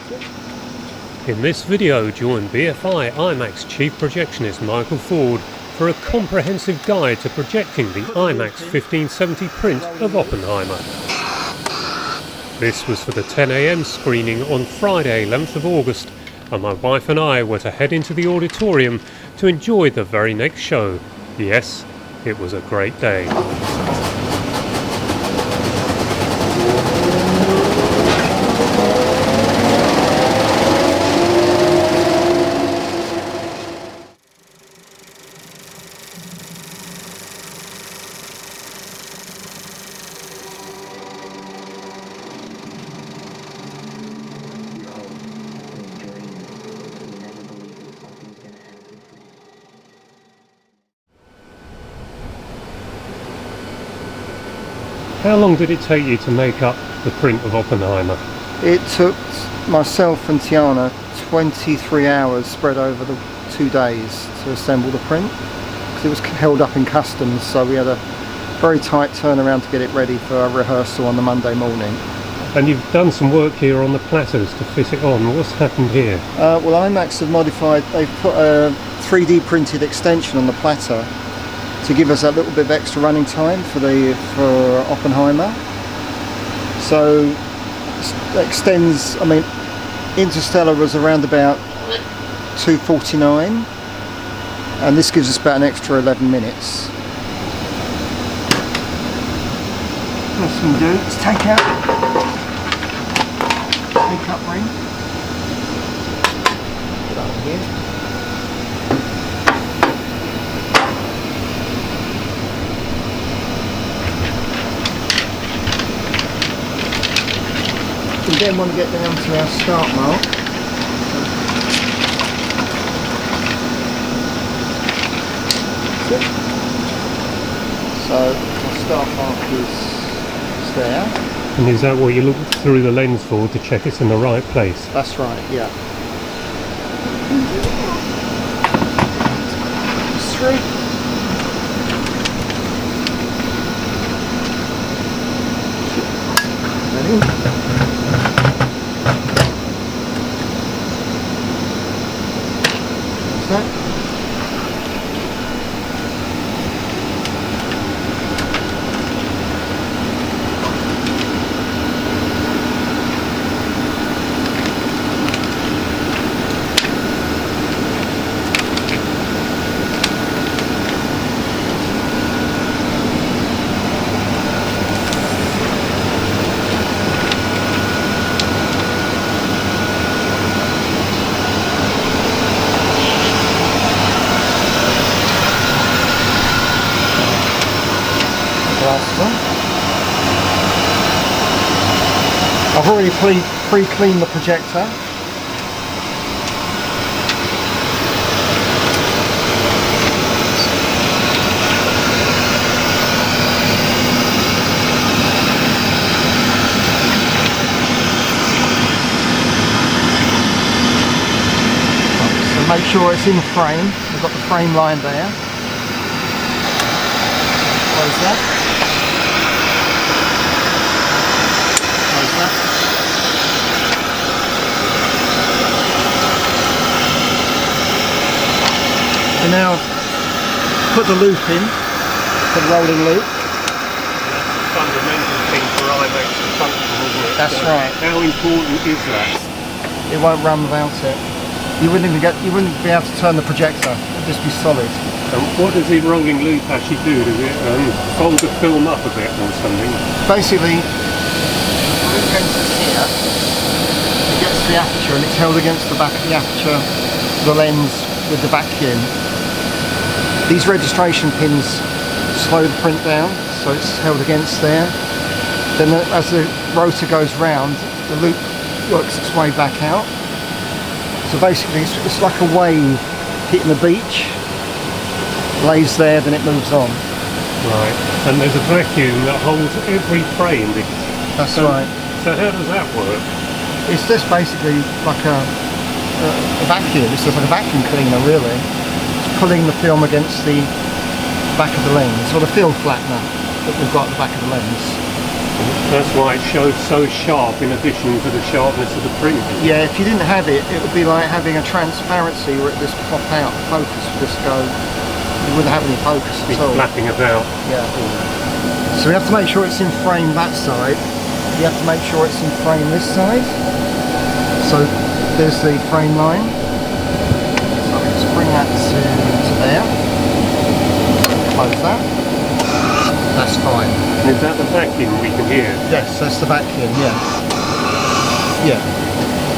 In this video, join BFI IMAX Chief Projectionist Michael Ford for a comprehensive guide to projecting the IMAX 1570 print of Oppenheimer. This was for the 10 AM screening on Friday 11th of August, and my wife and I were to head into the auditorium to enjoy the very next show. Yes, it was a great day. How long did it take you to make up the print of Oppenheimer? It took myself and Tiana 23 hours spread over the 2 days to assemble the print, because it was held up in customs, so we had a very tight turnaround to get it ready for our rehearsal on the Monday morning. And you've done some work here on the platters to fit it on. What's happened here? Well, IMAX have modified, they've put a 3D printed extension on the platter to give us a little bit of extra running time for Oppenheimer. So it extends, I mean, Interstellar was around about 2:49, and this gives us about an extra 11 minutes. What we can do is take up ring. Put that on here. We then want to get down to our start mark. So our start mark is there. And is that what you look through the lens for, to check it's in the right place? That's right, yeah. Straight. Ready? That. I've already pre-cleaned the projector. So make sure it's in frame. We've got the frame line there. Close that. And now put the loop in, the rolling loop. That's a fundamental thing for IMAX to function, isn't it? That's right. How important is that? It won't run without it. You wouldn't be able to turn the projector. It'd just be solid. And what does the rolling loop actually do? Does it fold the film up a bit or something? Basically, the loop enters here. It gets to the aperture and it's held against the back of the aperture, the lens with the vacuum. These registration pins slow the print down, so it's held against there. Then as the rotor goes round, the loop works its way back out. So basically it's like a wave hitting the beach, lays there, then it moves on. Right, and there's a vacuum that holds every frame. That's right. So how does that work? It's just basically like a vacuum. It's just like a vacuum cleaner, really. It's pulling the film against the back of the lens, or the film flattener that we've got at the back of the lens. That's why it shows so sharp in addition to the sharpness of the print. Yeah, if you didn't have it, it would be like having a transparency where it just pop out, focus would just go, you wouldn't have any focus at all. Flapping about. Yeah. So we have to make sure it's in frame that side. You have to make sure it's in frame this side. So there's the frame line. So we just bring that to there. Close that. That's fine. And is that the vacuum we can hear? Yes, that's the vacuum, yeah. Yeah.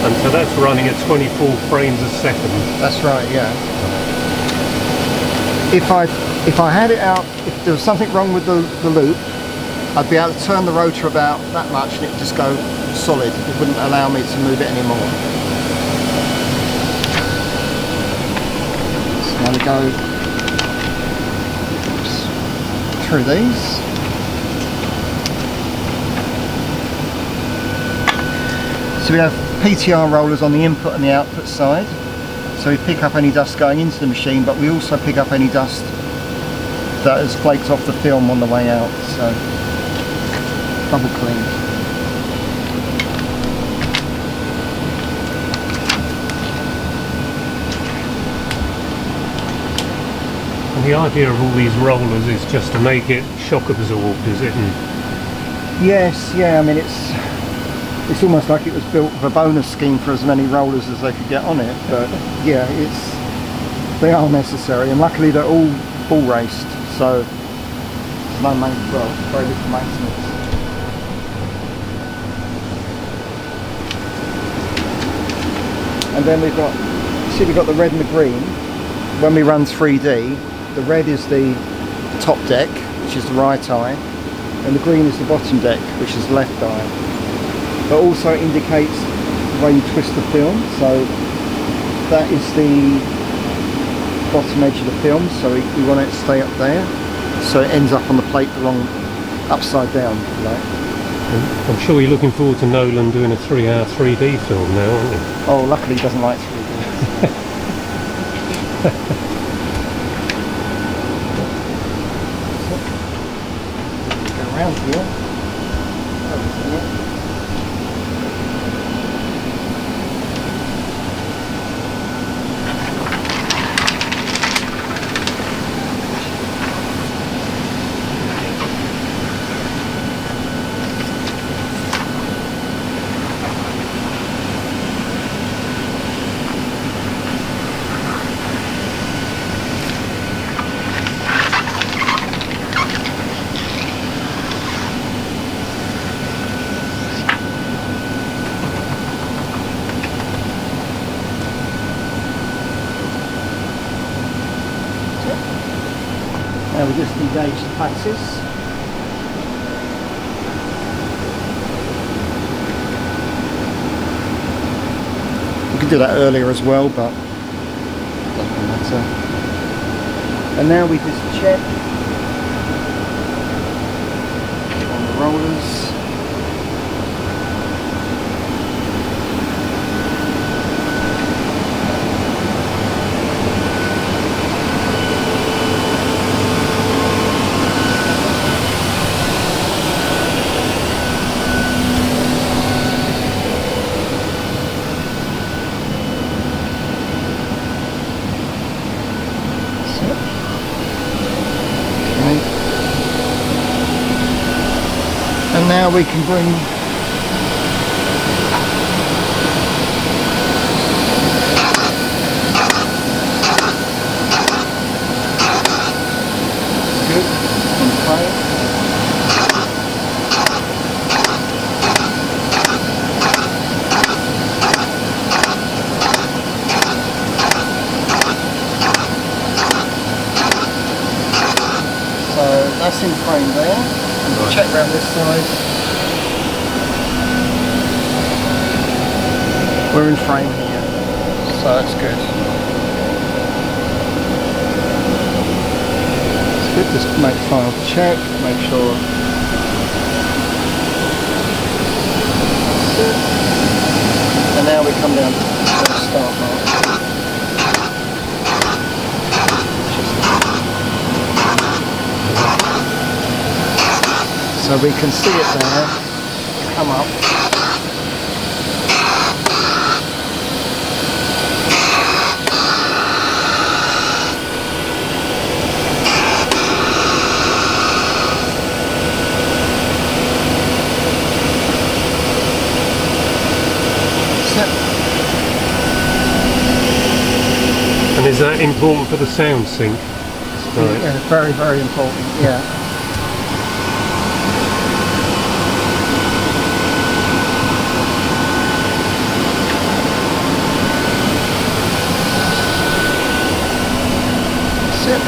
And so that's running at 24 frames a second. That's right, yeah. If I had it out, if there was something wrong with the loop, I'd be able to turn the rotor about that much and it would just go solid. It wouldn't allow me to move it anymore. So now we go through these. So we have PTR rollers on the input and the output side. So we pick up any dust going into the machine, but we also pick up any dust that has flaked off the film on the way out. So double clean. And the idea of all these rollers is just to make it shock absorbed, is it? Yes, yeah, I mean it's almost like it was built with a bonus scheme for as many rollers as they could get on it, but yeah, they are necessary, and luckily they're all full raced, so no very little maintenance. And then we've got the red and the green. When we run 3D, the red is the top deck, which is the right eye, and the green is the bottom deck, which is the left eye. But also indicates the way you twist the film, so that is the bottom edge of the film, so we want it to stay up there, so it ends up on the plate the wrong upside down, if you like. I'm sure you're looking forward to Nolan doing a 3-hour 3D film now, aren't you? Oh, luckily he doesn't like 3D. Go around here. Now we just engage the platters. We could do that earlier as well, but it doesn't matter. And now we just check on the rollers. And now we can bring good on the plate. So that's in frame there. Right. Check around this side. We're in frame here, so that's good. It's good, just make final check, make sure. That's it. And now we come down to the start mark. So we can see it there, come up. And is that important for the sound sync? Right. Yeah, very, very important, yeah. That's it.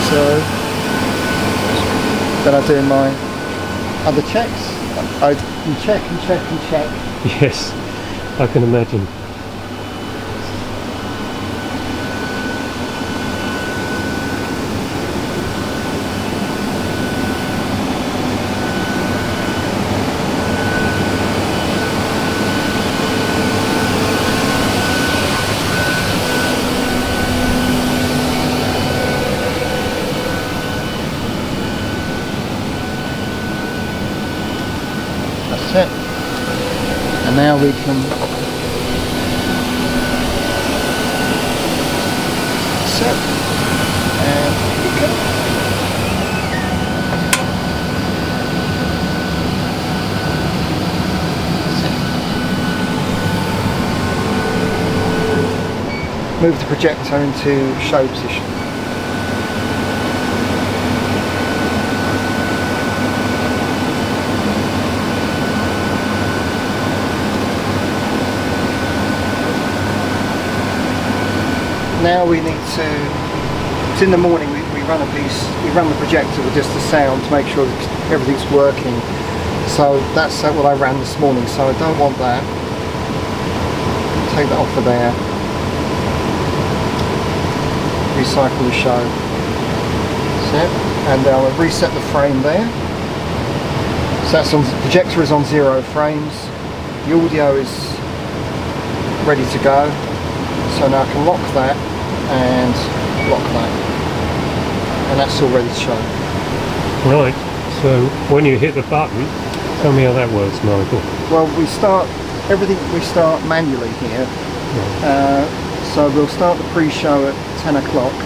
So, then I do my other checks. I can check and check and check. Yes, I can imagine. That's it. And now we can set and here we go. Move the projector into show position. Now we need to, it's in the morning, we run the projector with just the sound to make sure that everything's working. So that's what I ran this morning, so I don't want that. Take that off of there. Recycle the show. That's it. And I'll reset the frame there. So that's on, the projector is on 0 frames. The audio is ready to go. So now I can lock that and lock that, and that's all ready to show. Right, so when you hit the button, tell me how that works, Michael. Well, we start manually here. Right. So we'll start the pre-show at 10 o'clock.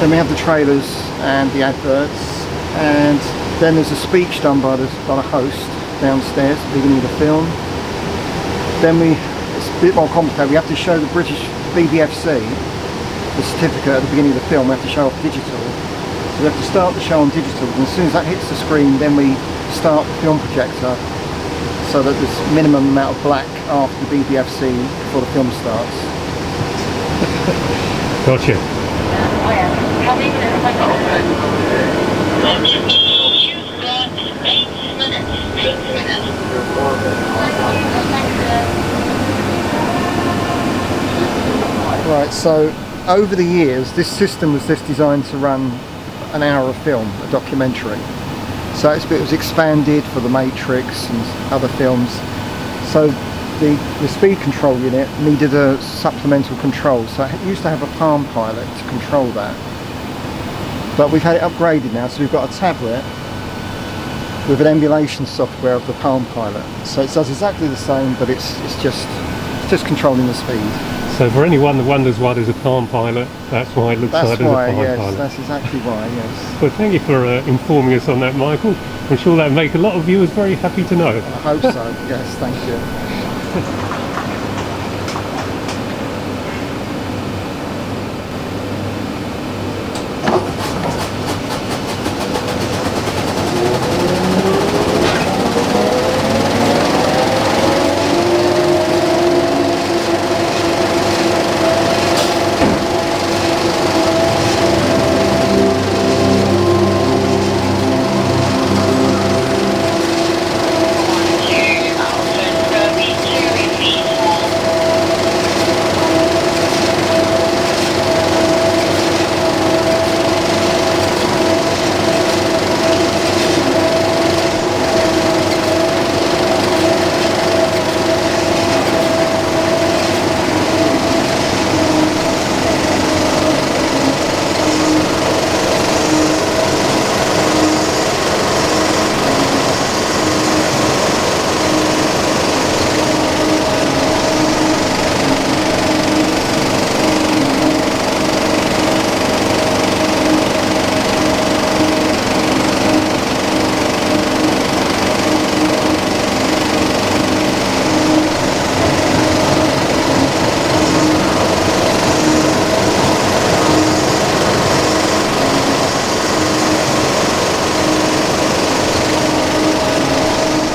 Then we have the trailers and the adverts, and then there's a speech done by the host downstairs at the beginning of the film. Then it's a bit more complicated. We have to show the British BBFC, the certificate at the beginning of the film. We have to show off digital. So we have to start the show on digital, and as soon as that hits the screen, then we start the film projector, so that there's minimum amount of black after the BBFC before the film starts. Gotcha. Right, so over the years this system was just designed to run an hour of film, a documentary. So it was expanded for The Matrix and other films. So the speed control unit needed a supplemental control, so it used to have a Palm Pilot to control that. But we've had it upgraded now, so we've got a tablet with an emulation software of the Palm Pilot. So it does exactly the same, but it's just controlling the speed. So for anyone that wonders why there's a Palm Pilot, that's why it looks like there's a Palm Pilot. That's exactly why, yes. Well, thank you for informing us on that, Michael. I'm sure that'll make a lot of viewers very happy to know. I hope so, yes, thank you.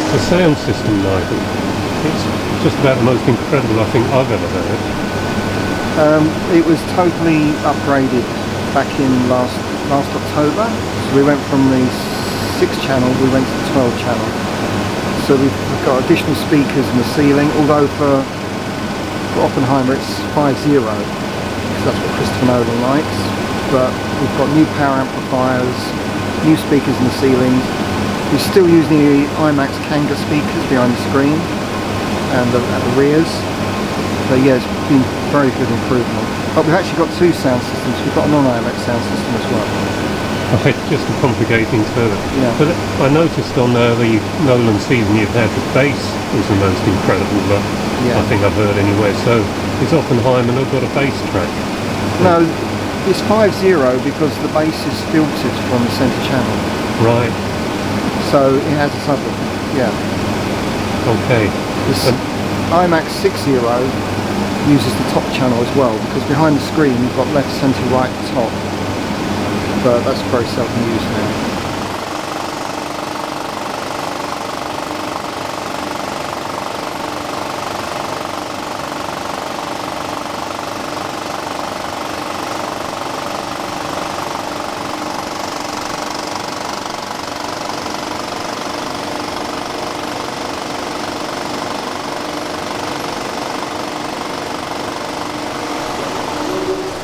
The sound system, Michael, it's just about the most incredible I think I've ever heard. It was totally upgraded back in last October. So we went from the 6-channel, we went to the 12-channel. So we've got additional speakers in the ceiling, although for Oppenheimer it's 5.0, because that's what Christopher Nolan likes. But we've got new power amplifiers, new speakers in the ceiling. We're still using the IMAX Kanga speakers behind the screen and at the rears. But yeah, it's been very good improvement. But we've actually got 2 sound systems. We've got a non-IMAX sound system as well. Right, just to complicate things further. Yeah. But I noticed on the Nolan season you've had the bass was the most incredible that I think I've heard anywhere. So is Oppenheimer not got a bass track? No, it's 5.0 because the bass is filtered from the centre channel. Right. So it has a subwoofer. Yeah. Okay. This IMAX 6.0 uses the top channel as well, because behind the screen you've got left, centre, right, top. But that's very seldom used now.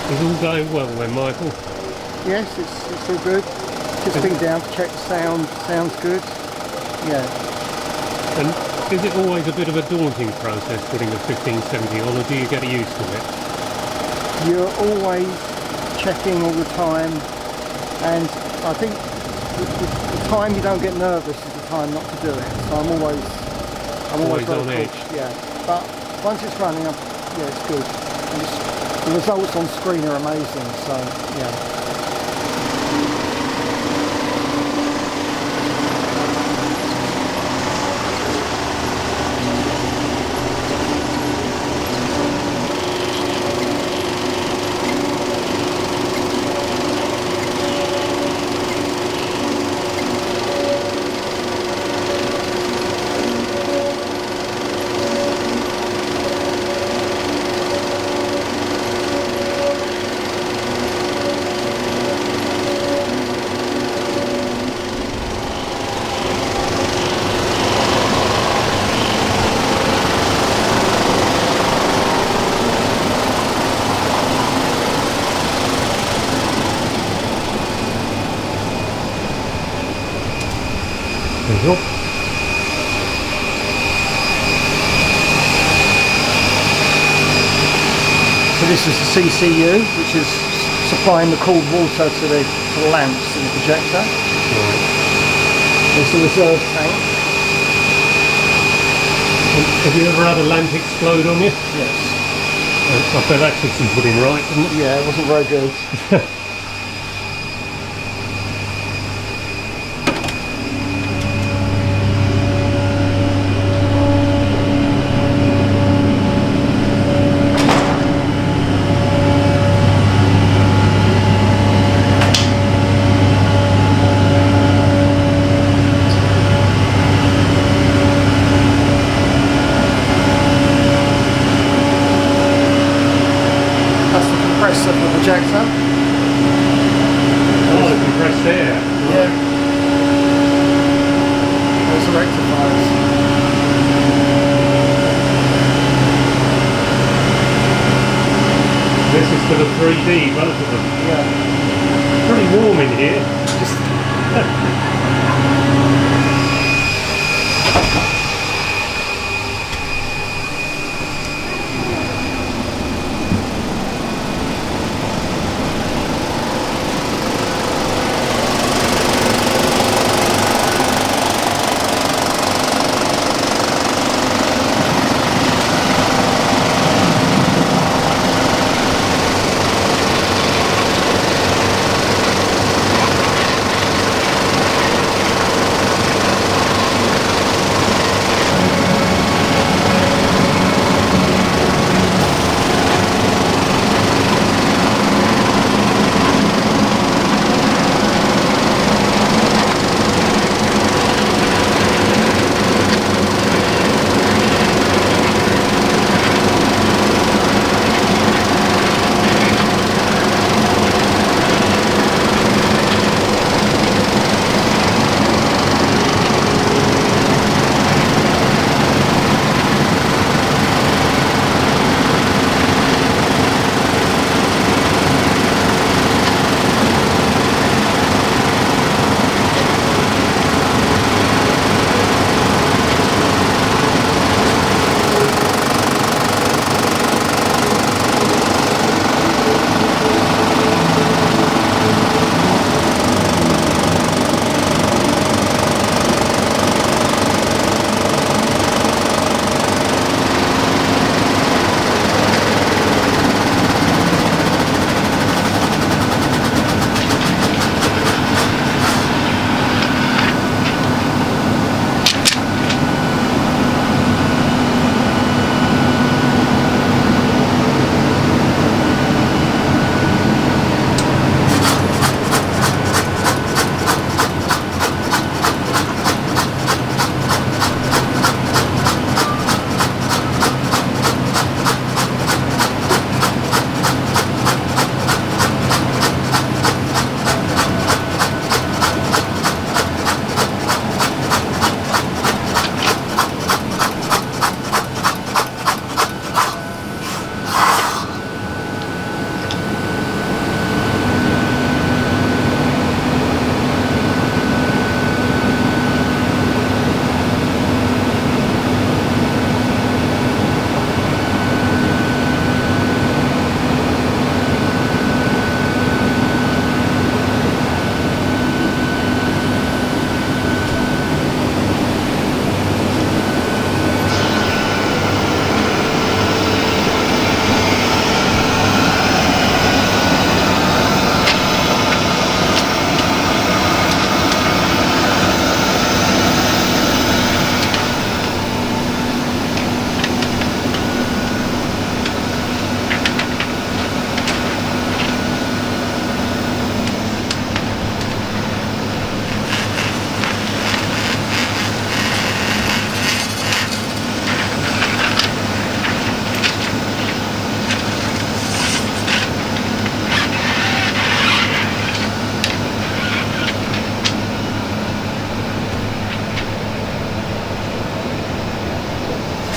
Is all going well then, Michael? Yes, it's all good. Just been down to check the sound. Sounds good. Yeah. And is it always a bit of a daunting process putting a 1570 on, or do you get used to it? You're always checking all the time, and I think the time you don't get nervous is the time not to do it. So I'm always on very edge. cool. Yeah. But once it's running, yeah, it's good. And the results on screen are amazing. So yeah. There you go. So this is the CCU, which is supplying the cooled water to the lamps in the projector. Right. There's the reserve tank. Have you ever had a lamp explode on you? Yes. I bet that took some putting right, didn't it? Yeah, it wasn't very good. Compressor for the projector. Oh, the compressed air. Yeah. Those are rectifiers. This is for the 3D, both of them. Yeah. Pretty warm in here.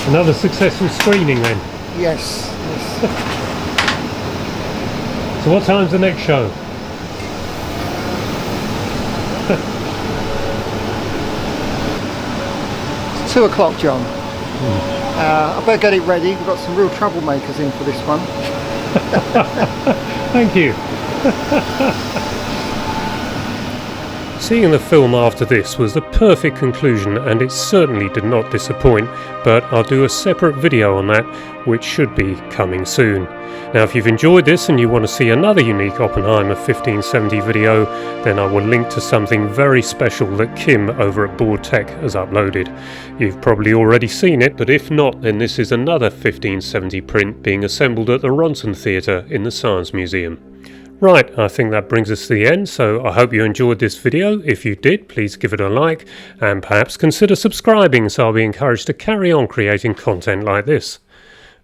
Another successful screening then. Yes. So what time's the next show? 2 o'clock, John. I better get it ready. We've got some real troublemakers in for this one. Thank you. Seeing the film after this was the perfect conclusion, and it certainly did not disappoint, but I'll do a separate video on that, which should be coming soon. Now if you've enjoyed this and you want to see another unique Oppenheimer 1570 video, then I will link to something very special that Kim over at Board Tech has uploaded. You've probably already seen it, but if not, then this is another 1570 print being assembled at the Ronson Theatre in the Science Museum. Right, I think that brings us to the end, so I hope you enjoyed this video. If you did, please give it a like, and perhaps consider subscribing so I'll be encouraged to carry on creating content like this.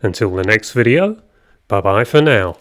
Until the next video, bye bye for now.